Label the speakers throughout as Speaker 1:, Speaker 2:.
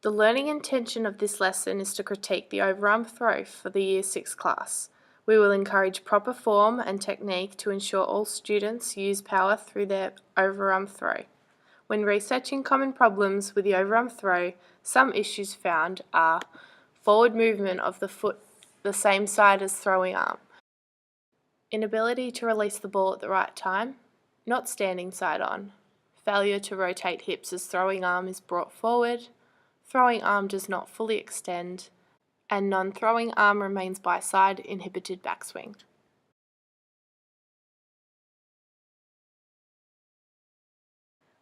Speaker 1: The learning intention of this lesson is to critique the overarm throw for the Year 6 class. We will encourage proper form and technique to ensure all students use power through their overarm throw. When researching common problems with the overarm throw, some issues found are forward movement of the foot the same side as throwing arm, inability to release the ball at the right time, not standing side on, failure to rotate hips as throwing arm is brought forward, throwing arm does not fully extend, and non-throwing arm remains by side, inhibited backswing.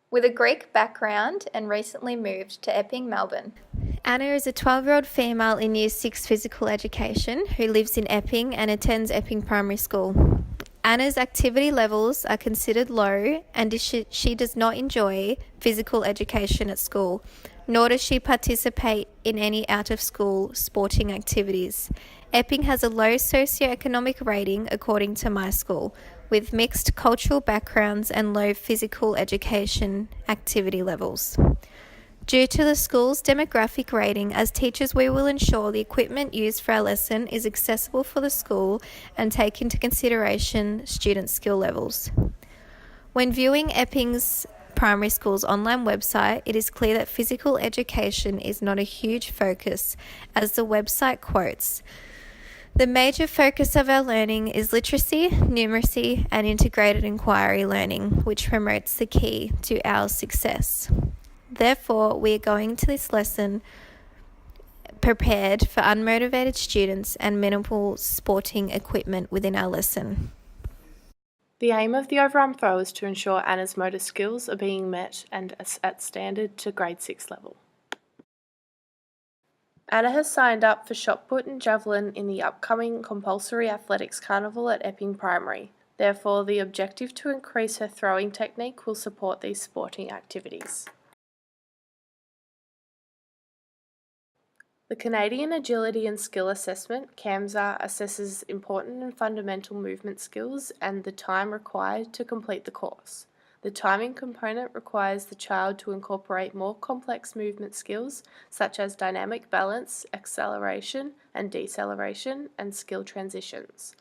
Speaker 2: With a Greek background and recently moved to Epping, Melbourne. Anna is a 12-year-old female in Year 6 physical education who lives in Epping and attends Epping Primary School. Anna's activity levels are considered low and she does not enjoy physical education at school, nor does she participate in any out-of-school sporting activities. Epping has a low socioeconomic rating according to my school, with mixed cultural backgrounds and low physical education activity levels. Due to the school's demographic rating, as teachers we will ensure the equipment used for our lesson is accessible for the school and take into consideration student skill levels. When viewing Epping's primary school's online website, it is clear that physical education is not a huge focus, as the website quotes, "The major focus of our learning is literacy, numeracy, and integrated inquiry learning, which promotes the key to our success." Therefore, we are going to this lesson prepared for unmotivated students and minimal sporting equipment within our lesson.
Speaker 1: The aim of the overarm throw is to ensure Anna's motor skills are being met and at standard to grade 6 level. Anna has signed up for shot put and javelin in the upcoming compulsory athletics carnival at Epping Primary. Therefore, the objective to increase her throwing technique will support these sporting activities. The Canadian Agility and Skill Assessment, CAMSA, assesses important and fundamental movement skills and the time required to complete the course. The timing component requires the child to incorporate more complex movement skills such as dynamic balance, acceleration and deceleration, and skill transitions.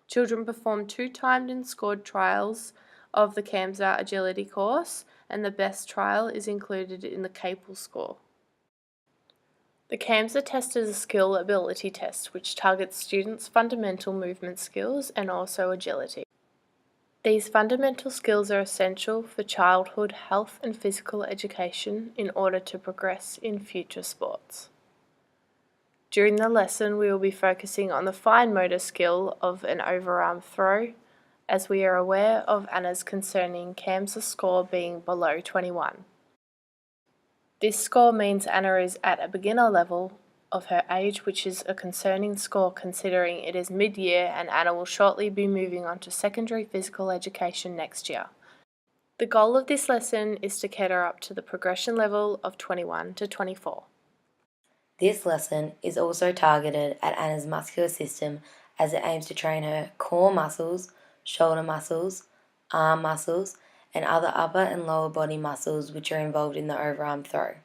Speaker 1: Children perform 2 timed and scored trials of the CAMSA agility course, and the best trial is included in the CAPEL score. The CAMSA test is a skill ability test which targets students' fundamental movement skills and also agility. These fundamental skills are essential for childhood health and physical education in order to progress in future sports. During the lesson, we will be focusing on the fine motor skill of an overarm throw, as we are aware of Anna's concerning CAMSA score being below 21. This score means Anna is at a beginner level of her age, which is a concerning score considering it is mid-year and Anna will shortly be moving on to secondary physical education next year. The goal of this lesson is to get her up to the progression level of 21 to 24.
Speaker 3: This lesson is also targeted at Anna's muscular system as it aims to train her core muscles, shoulder muscles, arm muscles, and other upper and lower body muscles which are involved in the overarm throw.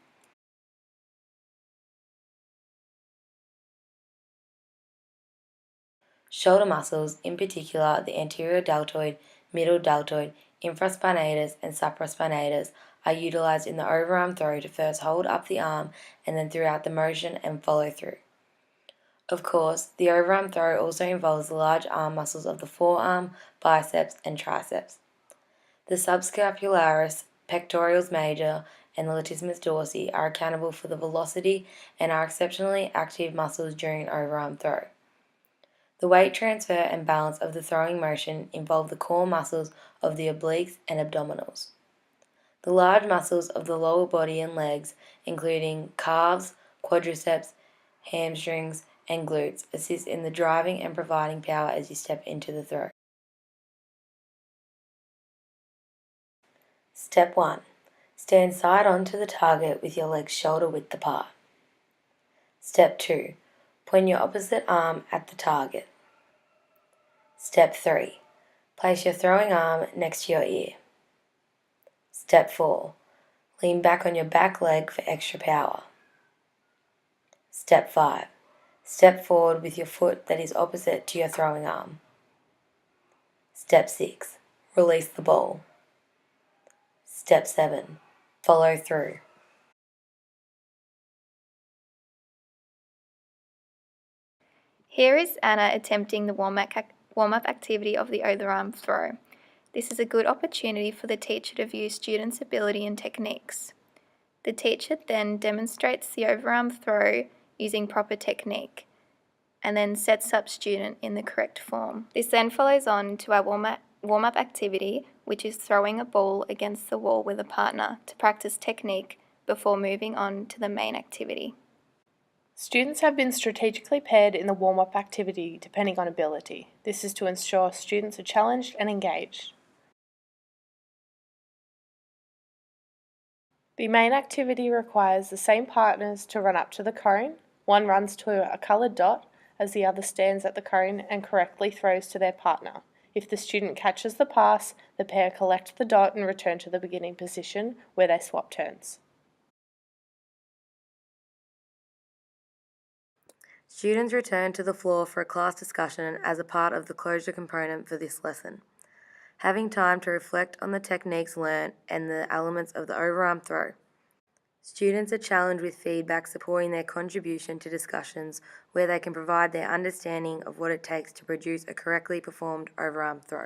Speaker 3: Shoulder muscles, in particular the anterior deltoid, middle deltoid, infraspinatus and supraspinatus, are utilized in the overarm throw to first hold up the arm and then throughout the motion and follow through. Of course, the overarm throw also involves the large arm muscles of the forearm, biceps and triceps. The subscapularis, pectoralis major, and the latissimus dorsi are accountable for the velocity and are exceptionally active muscles during an overarm throw. The weight transfer and balance of the throwing motion involve the core muscles of the obliques and abdominals. The large muscles of the lower body and legs, including calves, quadriceps, hamstrings, and glutes, assist in the driving and providing power as you step into the throw. Step 1. Stand side on to the target with your legs shoulder width apart. Step 2. Point your opposite arm at the target. Step 3. Place your throwing arm next to your ear. Step 4. Lean back on your back leg for extra power. Step 5. Step forward with your foot that is opposite to your throwing arm. Step 6. Release the ball. Step 7. Follow through.
Speaker 2: Here is Anna attempting the warm-up activity of the overarm throw. This is a good opportunity for the teacher to view students' ability and techniques. The teacher then demonstrates the overarm throw using proper technique and then sets up student in the correct form. This then follows on to our warm-up activity, which is throwing a ball against the wall with a partner to practice technique before moving on to the main activity.
Speaker 1: Students have been strategically paired in the warm-up activity depending on ability. This is to ensure students are challenged and engaged. The main activity requires the same partners to run up to the cone. One runs to a coloured dot as the other stands at the cone and correctly throws to their partner. If the student catches the pass, the pair collect the dot and return to the beginning position where they swap turns.
Speaker 3: Students return to the floor for a class discussion as a part of the closure component for this lesson. Having time to reflect on the techniques learnt and the elements of the overarm throw. Students are challenged with feedback supporting their contribution to discussions where they can provide their understanding of what it takes to produce a correctly performed overarm throw.